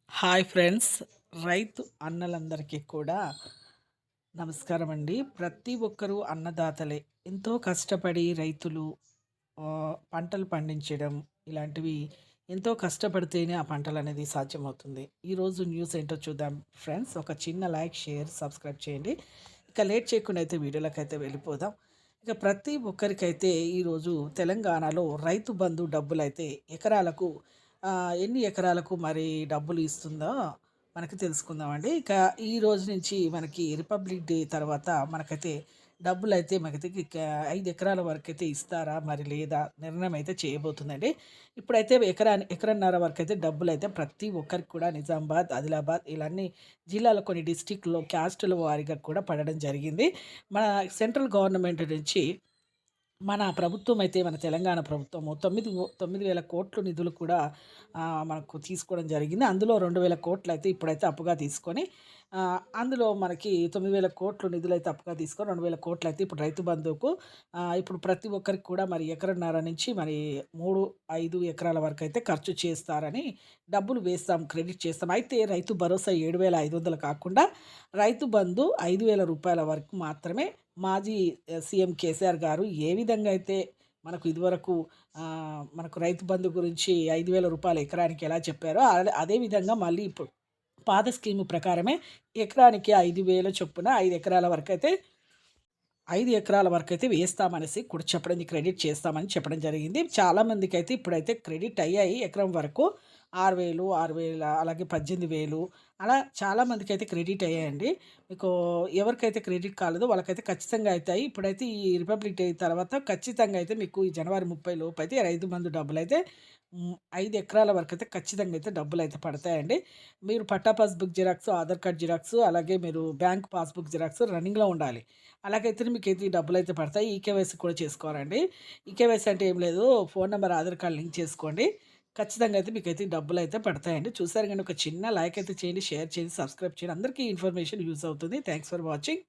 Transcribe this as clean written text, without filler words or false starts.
Hi friends. రైతు అన్నలందరికీ కూడా నమస్కారం అండి. ప్రతి ఒక్కరూ అన్నదాతలే. ఎంతో కష్టపడి రైతులు పంటలు పండించడం ఇలాంటివి ఎంతో కష్టపడితేనే ఆ పంటలనేది సాధ్యమవుతుంది. ఈరోజు న్యూస్ ఏంటో చూద్దాం ఫ్రెండ్స్. ఒక చిన్న లైక్, షేర్, సబ్స్క్రైబ్ చేయండి. ఇక లేట్ చేయకుండా అయితే వీడియోలకైతే వెళ్ళిపోదాం. ఇక ప్రతి ఒక్కరికైతే ఈరోజు తెలంగాణలో రైతు బంధు డబ్బులైతే ఎకరాలకు ఎన్ని ఎకరాలకు మరి డబ్బులు ఇస్తుందో మనకి తెలుసుకుందామండి. ఇక ఈ రోజు నుంచి మనకి రిపబ్లిక్ డే తర్వాత మనకైతే డబ్బులైతే మనకైతే 5 ఎకరాల వరకైతే ఇస్తారా? మరి లేదా? నిర్ణయం అయితే చేయబోతుందండి. ఇప్పుడైతే ఎకరన్నర వరకైతే డబ్బులైతే ప్రతి ఒక్కరికి కూడా నిజామాబాద్, ఆదిలాబాద్ ఇలా అన్ని జిల్లాలో కొన్ని డిస్ట్రిక్ట్‌లో క్యాస్టుల వారీగా కూడా పడడం జరిగింది. మన సెంట్రల్ గవర్నమెంట్ నుంచి మన ప్రభుత్వం అయితే మన తెలంగాణ ప్రభుత్వము 9,000 కోట్ల నిధులు కూడా మనకు తీసుకోవడం జరిగింది. అందులో 2,000 కోట్లు అయితే ఇప్పుడైతే అప్పుగా తీసుకొని అందులో మనకి 9,000 కోట్ల నిధులైతే అప్పుగా తీసుకొని 2,000 కోట్లు అయితే ఇప్పుడు రైతు బంధువుకు ఇప్పుడు ప్రతి ఒక్కరికి కూడా మరి ఎకరన్నర నుంచి మరి 3, 5 ఎకరాల వరకు అయితే ఖర్చు చేస్తారని డబ్బులు వేస్తాం, క్రెడిట్ చేస్తాం. అయితే రైతు భరోసా 7,500 కాకుండా రైతు బంధు రూ. 5,000 వరకు మాత్రమే మాజీ సీఎం కేసీఆర్ గారు ఏ విధంగా అయితే మనకు ఇదివరకు మనకు రైతు బంధు గురించి రూ. 5,000 ఎకరానికి ఎలా చెప్పారో అదే విధంగా మళ్ళీ ఇప్పుడు పాత స్కీము ప్రకారమే ఎకరానికి 5,000 చొప్పున 5 ఎకరాల వరకైతే 5 ఎకరాల వరకైతే వేస్తామనేసి కూడా చెప్పడం క్రెడిట్ చేస్తామని చెప్పడం జరిగింది. చాలామందికైతే ఇప్పుడైతే క్రెడిట్ అయ్యాయి. ఎకరం వరకు 6,000, 6,000 అలాగే 18,000 అలా చాలామందికైతే క్రెడిట్ అయ్యాయండి. మీకు ఎవరికైతే క్రెడిట్ కాలేదో వాళ్ళకైతే ఖచ్చితంగా అయితాయి. ఇప్పుడైతే ఈ రిపబ్లిక్ డే తర్వాత ఖచ్చితంగా అయితే మీకు ఈ జనవరి 30 లోపైతే రైతు బంధు డబ్బులైతే 5 ఎకరాల వరకైతే ఖచ్చితంగా అయితే డబ్బులైతే పడతాయండి. మీరు పట్టా passbook xerox, Aadhaar card xerox అలాగే మీరు బ్యాంక్ పాస్‌బుక్ జిరాక్స్ రన్నింగ్‌లో ఉండాలి. అలాగైతేనే మీకైతే ఈ డబ్బులైతే పడతాయి. ఈకేవైసీ కూడా చేసుకోవాలండి. ఈకేవైసీ అంటే ఏం లేదు. Phone number, Aadhaar card link చేసుకోండి. ఖచ్చితంగా అయితే మీకైతే ఈ డబ్బులైతే పడతాయండి. చూసారు గాని ఒక చిన్న లైక్ అయితే చేయండి, షేర్ చేయండి, సబ్స్క్రైబ్ చేయండి. అందరికీ ఇన్ఫర్మేషన్ యూజ్ అవుతుంది. Thanks for watching.